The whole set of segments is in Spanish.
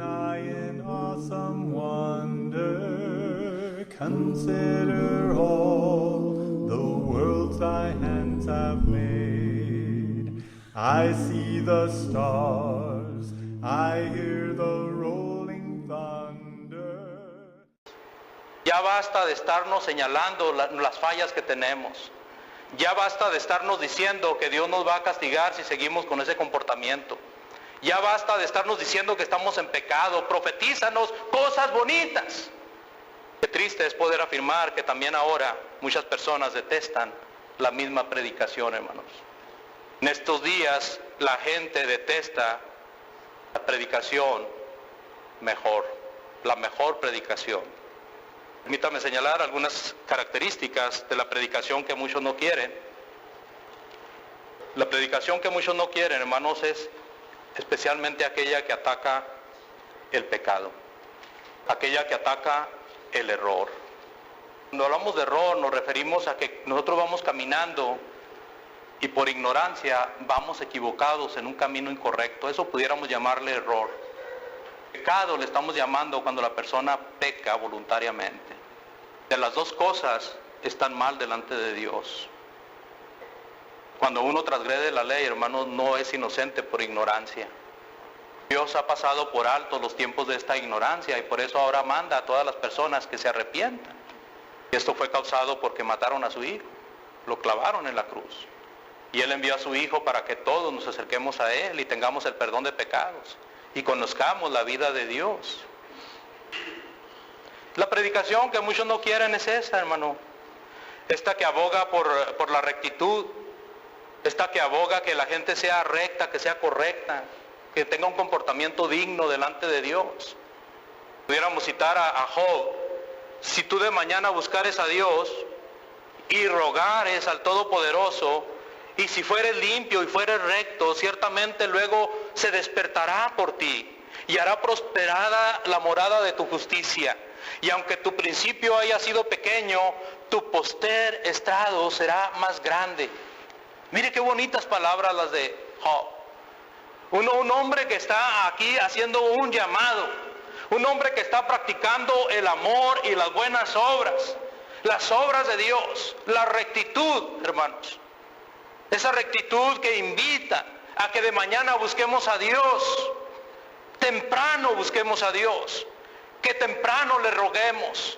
I in awesome wonder consider all the worlds thy hands have made. I see the stars, I hear the rolling thunder. Ya basta de estarnos señalando las fallas que tenemos. Ya basta de estarnos diciendo que Dios nos va a castigar si seguimos con ese comportamiento. Ya basta de estarnos diciendo que estamos en pecado. Profetízanos cosas bonitas. Qué triste es poder afirmar que también ahora muchas personas detestan la misma predicación, hermanos. En estos días la gente detesta la predicación mejor, la mejor predicación. Permítame señalar algunas características de la predicación que muchos no quieren. La predicación que muchos no quieren, hermanos, es especialmente aquella que ataca el pecado, aquella que ataca el error. Cuando hablamos de error nos referimos a que nosotros vamos caminando y por ignorancia vamos equivocados en un camino incorrecto. Eso pudiéramos llamarle error. Pecado le estamos llamando cuando la persona peca voluntariamente. De las dos cosas están mal delante de Dios. Cuando uno transgrede la ley, hermanos, no es inocente por ignorancia. Dios ha pasado por alto los tiempos de esta ignorancia y por eso ahora manda a todas las personas que se arrepientan. Y esto fue causado porque mataron a su hijo, lo clavaron en la cruz. Y Él envió a su hijo para que todos nos acerquemos a Él y tengamos el perdón de pecados y conozcamos la vida de Dios. La predicación que muchos no quieren es esta, hermano. Esta que aboga por la rectitud. Esta que aboga que la gente sea recta, que sea correcta, que tenga un comportamiento digno delante de Dios. Pudiéramos citar a Job: si tú de mañana buscares a Dios y rogares al Todopoderoso, y si fueres limpio y fueres recto, ciertamente luego se despertará por ti y hará prosperada la morada de tu justicia. Y aunque tu principio haya sido pequeño, tu postrer estrado será más grande. Mire qué bonitas palabras las de Job. Un hombre que está aquí haciendo un llamado. Un hombre que está practicando el amor y las buenas obras. Las obras de Dios. La rectitud, hermanos. Esa rectitud que invita a que de mañana busquemos a Dios. Temprano busquemos a Dios. Que temprano le roguemos.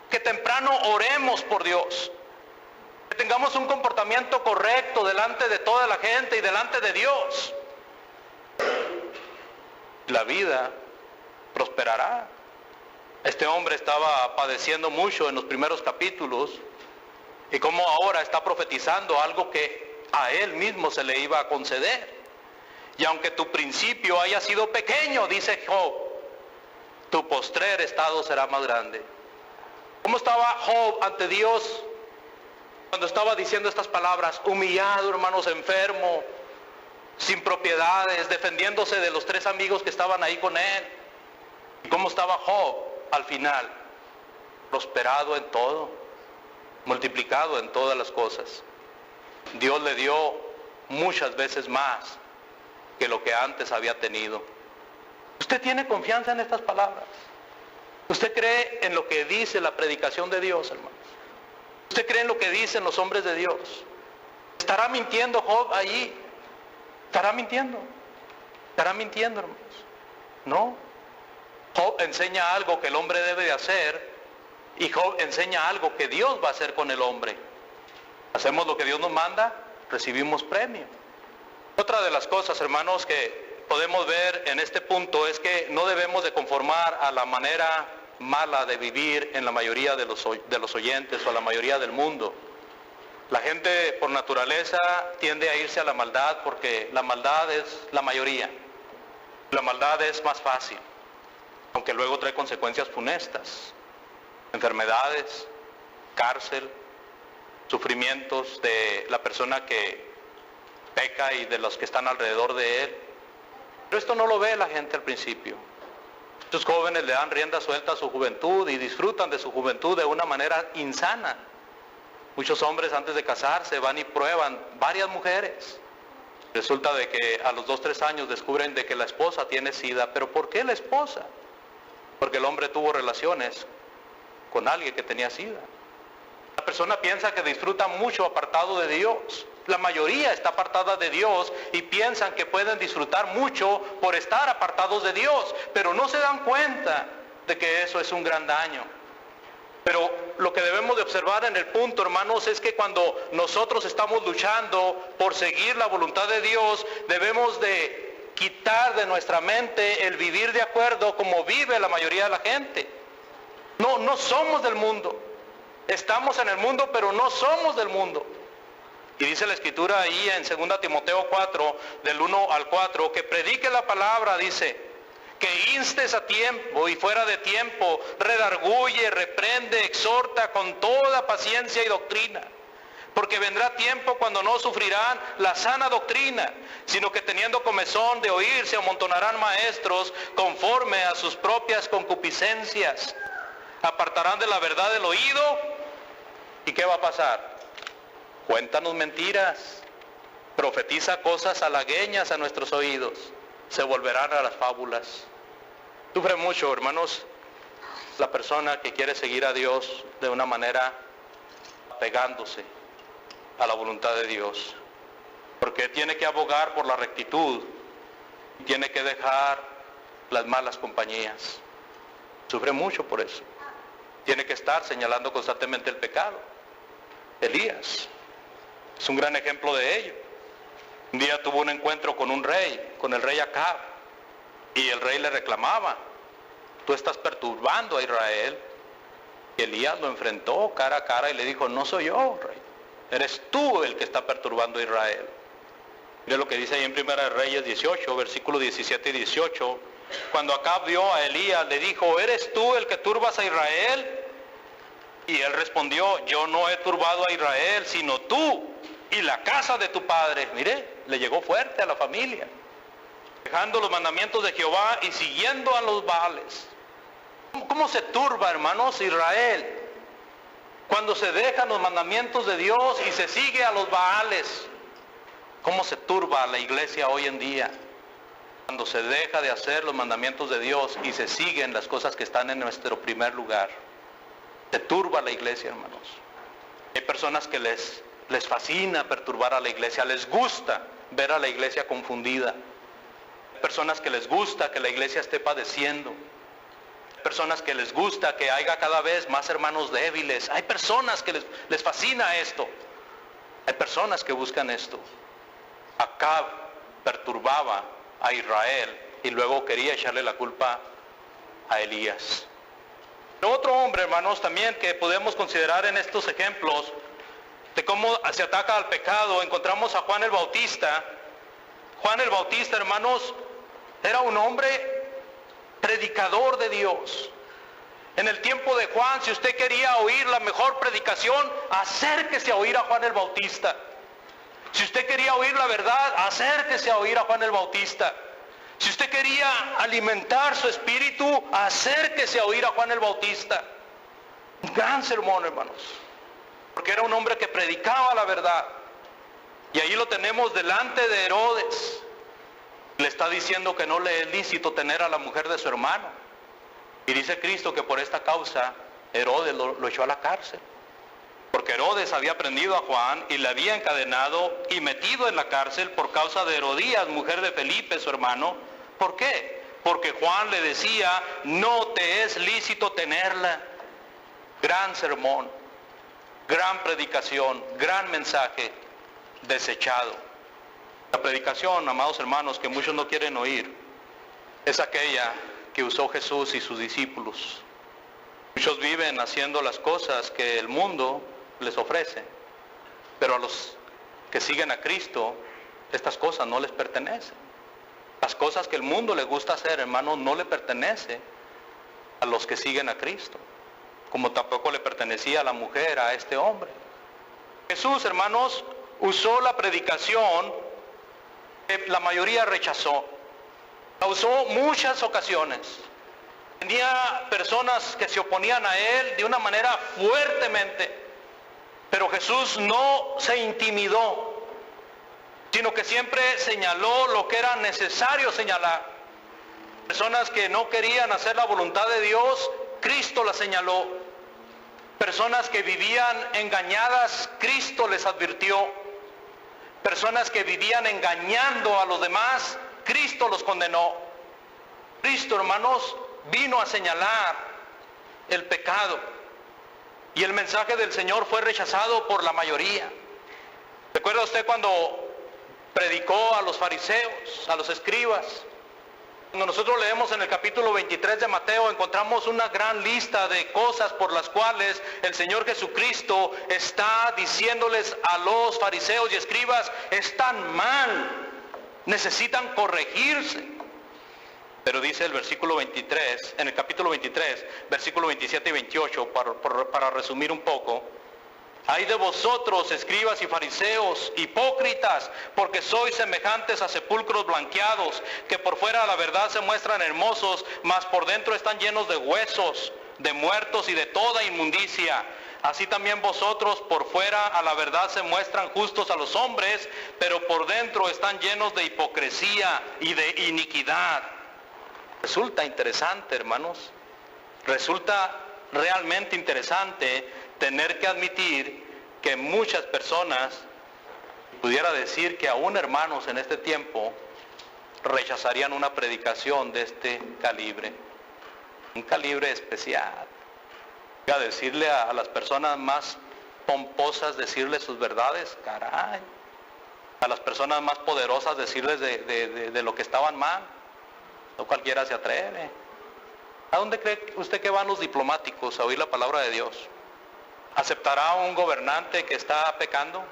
Que temprano oremos por Dios. Que tengamos un comportamiento correcto delante de toda la gente y delante de Dios. La vida prosperará. Este hombre estaba padeciendo mucho en los primeros capítulos y como ahora está profetizando algo que a él mismo se le iba a conceder. Y aunque tu principio haya sido pequeño, dice Job, tu postrer estado será más grande. ¿Cómo estaba Job ante Dios cuando estaba diciendo estas palabras? Humillado, hermanos, enfermo, sin propiedades, defendiéndose de los 3 amigos que estaban ahí con él. ¿Y cómo estaba Job al final? Prosperado en todo, multiplicado en todas las cosas. Dios le dio muchas veces más que lo que antes había tenido. ¿Usted tiene confianza en estas palabras? ¿Usted cree en lo que dice la predicación de Dios, hermanos? ¿Usted cree en lo que dicen los hombres de Dios? ¿Estará mintiendo Job allí? ¿Estará mintiendo? ¿Estará mintiendo, hermanos? No. Job enseña algo que el hombre debe de hacer y Job enseña algo que Dios va a hacer con el hombre. Hacemos lo que Dios nos manda, recibimos premio. Otra de las cosas, hermanos, que podemos ver en este punto es que no debemos de conformar a la manera mala de vivir en la mayoría de los oyentes o a la mayoría del mundo. La gente por naturaleza tiende a irse a la maldad porque la maldad es la mayoría. La maldad es más fácil, aunque luego trae consecuencias funestas. Enfermedades, cárcel, sufrimientos de la persona que peca y de los que están alrededor de él. Pero esto no lo ve la gente al principio. Estos jóvenes le dan rienda suelta a su juventud y disfrutan de su juventud de una manera insana. Muchos hombres antes de casarse van y prueban varias mujeres. Resulta de que a los 2-3 años descubren de que la esposa tiene SIDA. ¿Pero por qué la esposa? Porque el hombre tuvo relaciones con alguien que tenía SIDA. La persona piensa que disfruta mucho apartado de Dios. La mayoría está apartada de Dios y piensan que pueden disfrutar mucho por estar apartados de Dios, pero no se dan cuenta de que eso es un gran daño. Pero lo que debemos de observar en el punto, hermanos, es que cuando nosotros estamos luchando por seguir la voluntad de Dios, debemos de quitar de nuestra mente el vivir de acuerdo como vive la mayoría de la gente. No somos del mundo. Estamos en el mundo, pero no somos del mundo. Y dice la Escritura ahí en 2 Timoteo 4, del 1 al 4, que predique la palabra, dice, que instes a tiempo y fuera de tiempo, redarguye, reprende, exhorta con toda paciencia y doctrina. Porque vendrá tiempo cuando no sufrirán la sana doctrina, sino que teniendo comezón de oír se amontonarán maestros conforme a sus propias concupiscencias. Apartarán de la verdad el oído. ¿Y qué va a pasar? Cuéntanos mentiras. Profetiza cosas halagueñas a nuestros oídos. Se volverán a las fábulas. Sufre mucho, hermanos, la persona que quiere seguir a Dios de una manera apegándose a la voluntad de Dios. Porque tiene que abogar por la rectitud. Y tiene que dejar las malas compañías. Sufre mucho por eso. Tiene que estar señalando constantemente el pecado. Elías es un gran ejemplo de ello. Un día tuvo un encuentro con un rey, con el rey Acab, y el rey le reclamaba, tú estás perturbando a Israel. Y Elías lo enfrentó cara a cara y le dijo, no soy yo, rey, eres tú el que está perturbando a Israel. Mira lo que dice ahí en 1 Reyes 18, versículos 17 y 18. Cuando Acab vio a Elías, le dijo, ¿eres tú el que turbas a Israel? Y él respondió, yo no he turbado a Israel, sino tú y la casa de tu padre. Mire, le llegó fuerte a la familia. Dejando los mandamientos de Jehová y siguiendo a los Baales. ¿Cómo se turba, hermanos, Israel? Cuando se dejan los mandamientos de Dios y se sigue a los Baales. ¿Cómo se turba la iglesia hoy en día? Cuando se deja de hacer los mandamientos de Dios y se siguen las cosas que están en nuestro primer lugar. Se turba la iglesia, hermanos. Hay personas que les fascina perturbar a la iglesia, les gusta ver a la iglesia confundida. Hay personas que les gusta que la iglesia esté padeciendo. Hay personas que les gusta que haya cada vez más hermanos débiles. Hay personas que les fascina esto. Hay personas que buscan esto. Acab perturbaba a Israel y luego quería echarle la culpa a Elías. Otro hombre, hermanos, también que podemos considerar en estos ejemplos de cómo se ataca al pecado, encontramos a Juan el Bautista. Juan el Bautista, hermanos, era un hombre predicador de Dios. En el tiempo de Juan, si usted quería oír la mejor predicación, acérquese a oír a Juan el Bautista. Si usted quería oír la verdad, acérquese a oír a Juan el Bautista. Si usted quería alimentar su espíritu, acérquese a oír a Juan el Bautista. Un gran sermón, hermanos. Porque era un hombre que predicaba la verdad. Y ahí lo tenemos delante de Herodes. Le está diciendo que no le es lícito tener a la mujer de su hermano. Y dice Cristo que por esta causa Herodes lo echó a la cárcel. Porque Herodes había prendido a Juan y le había encadenado y metido en la cárcel por causa de Herodías, mujer de Felipe, su hermano. ¿Por qué? Porque Juan le decía, no te es lícito tenerla. Gran sermón, gran predicación, gran mensaje, desechado. La predicación, amados hermanos, que muchos no quieren oír, es aquella que usó Jesús y sus discípulos. Muchos viven haciendo las cosas que el mundo les ofrece, pero a los que siguen a Cristo, estas cosas no les pertenecen. Las cosas que el mundo le gusta hacer, hermanos, no le pertenece a los que siguen a Cristo, como tampoco le pertenecía a la mujer, a este hombre. Jesús, hermanos, usó la predicación que la mayoría rechazó. La usó muchas ocasiones. Tenía personas que se oponían a él de una manera fuertemente, pero Jesús no se intimidó. sino que siempre señaló lo que era necesario señalar. Personas que no querían hacer la voluntad de Dios, Cristo las señaló. Personas que vivían engañadas, Cristo les advirtió. Personas que vivían engañando a los demás, Cristo los condenó. Cristo, hermanos, vino a señalar el pecado. Y el mensaje del Señor fue rechazado por la mayoría. ¿Recuerda usted cuando predicó a los fariseos, a los escribas? Cuando nosotros leemos en el capítulo 23 de Mateo, encontramos una gran lista de cosas por las cuales el Señor Jesucristo está diciéndoles a los fariseos y escribas: están mal, necesitan corregirse. Pero dice el versículo 23, en el capítulo 23, versículo 27 y 28, para resumir un poco: ay de vosotros, escribas y fariseos, hipócritas, porque sois semejantes a sepulcros blanqueados, que por fuera a la verdad se muestran hermosos, mas por dentro están llenos de huesos, de muertos y de toda inmundicia. Así también vosotros por fuera a la verdad se muestran justos a los hombres, pero por dentro están llenos de hipocresía y de iniquidad. Resulta interesante, hermanos, resulta realmente interesante tener que admitir que muchas personas, pudiera decir que aún hermanos en este tiempo, rechazarían una predicación de este calibre, un calibre especial. A decirle a las personas más pomposas, decirles sus verdades, caray. A las personas más poderosas decirles de lo que estaban mal. No cualquiera se atreve. ¿A dónde cree usted que van los diplomáticos a oír la palabra de Dios? ¿Aceptará un gobernante que está pecando?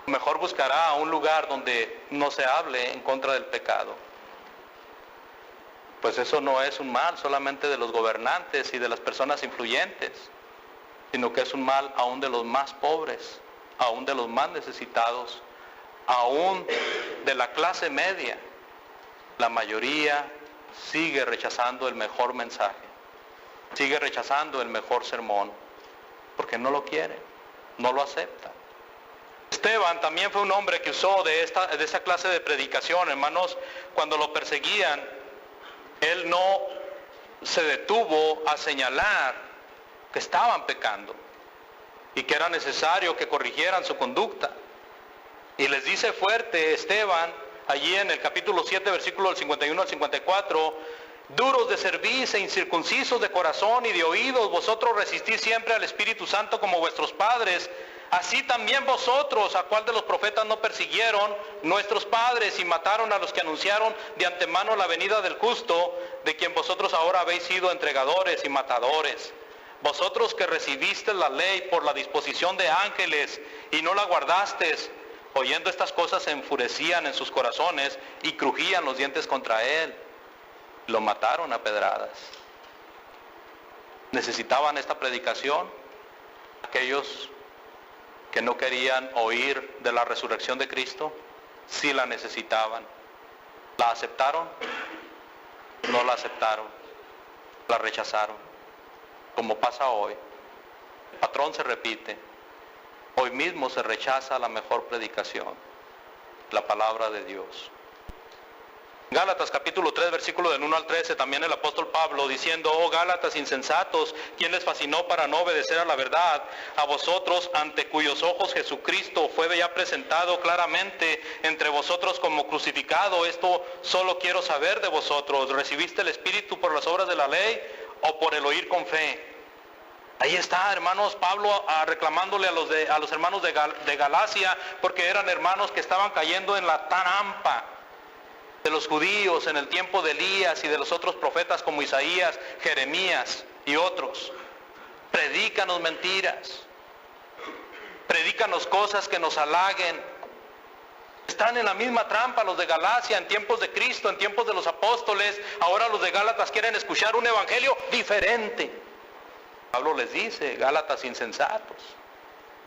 Mejor buscará un lugar donde no se hable en contra del pecado. Pues eso no es un mal solamente de los gobernantes y de las personas influyentes, sino que es un mal aún de los más pobres, aún de los más necesitados, aún de la clase media. La mayoría sigue rechazando el mejor mensaje, sigue rechazando el mejor sermón, porque no lo quiere, no lo acepta. Esteban también fue un hombre que usó de esa clase de predicación, hermanos. Cuando lo perseguían, él no se detuvo a señalar que estaban pecando y que era necesario que corrigieran su conducta. Y les dice fuerte Esteban, allí en el capítulo 7, versículo del 51 al 54, duros de cerviz e incircuncisos de corazón y de oídos, vosotros resistís siempre al Espíritu Santo como vuestros padres. Así también vosotros, ¿a cuál de los profetas no persiguieron nuestros padres y mataron a los que anunciaron de antemano la venida del justo, de quien vosotros ahora habéis sido entregadores y matadores? Vosotros que recibisteis la ley por la disposición de ángeles y no la guardasteis, oyendo estas cosas se enfurecían en sus corazones y crujían los dientes contra él. Lo mataron a pedradas. ¿Necesitaban esta predicación aquellos que no querían oír de la resurrección de Cristo? Sí la necesitaban. ¿La aceptaron? No la aceptaron. La rechazaron. Como pasa hoy. El patrón se repite. Hoy mismo se rechaza la mejor predicación, la palabra de Dios. Gálatas capítulo 3, versículo del 1 al 13, también el apóstol Pablo diciendo: oh Gálatas insensatos, ¿quién les fascinó para no obedecer a la verdad? A vosotros, ante cuyos ojos Jesucristo fue ya presentado claramente entre vosotros como crucificado. Esto solo quiero saber de vosotros: ¿recibiste el Espíritu por las obras de la ley o por el oír con fe? Ahí está, hermanos, Pablo reclamándole a los hermanos de Galacia, porque eran hermanos que estaban cayendo en la trampa de los judíos en el tiempo de Elías y de los otros profetas como Isaías, Jeremías y otros. Predícanos mentiras, predícanos cosas que nos halaguen. Están en la misma trampa los de Galacia en tiempos de Cristo, en tiempos de los apóstoles. Ahora los de Gálatas quieren escuchar un evangelio diferente. Pablo les dice: Gálatas insensatos,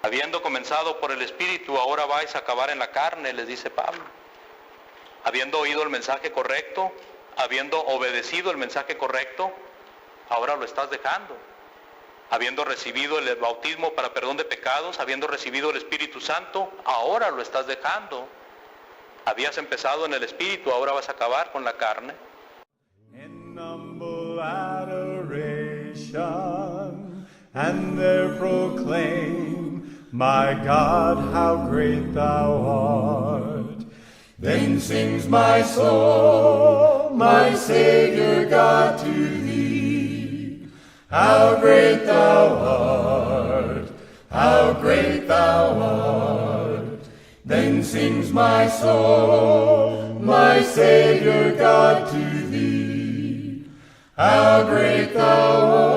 habiendo comenzado por el Espíritu, ahora vais a acabar en la carne, les dice Pablo. Habiendo oído el mensaje correcto, habiendo obedecido el mensaje correcto, ahora lo estás dejando. Habiendo recibido el bautismo para perdón de pecados, habiendo recibido el Espíritu Santo, ahora lo estás dejando. Habías empezado en el espíritu, ahora vas a acabar con la carne. In humble adoration, and there proclaim, my God, how great thou art. Then sings my soul, my Savior God, to thee. How great thou art, how great thou art. Then sings my soul, my Savior God, to thee. How great thou art.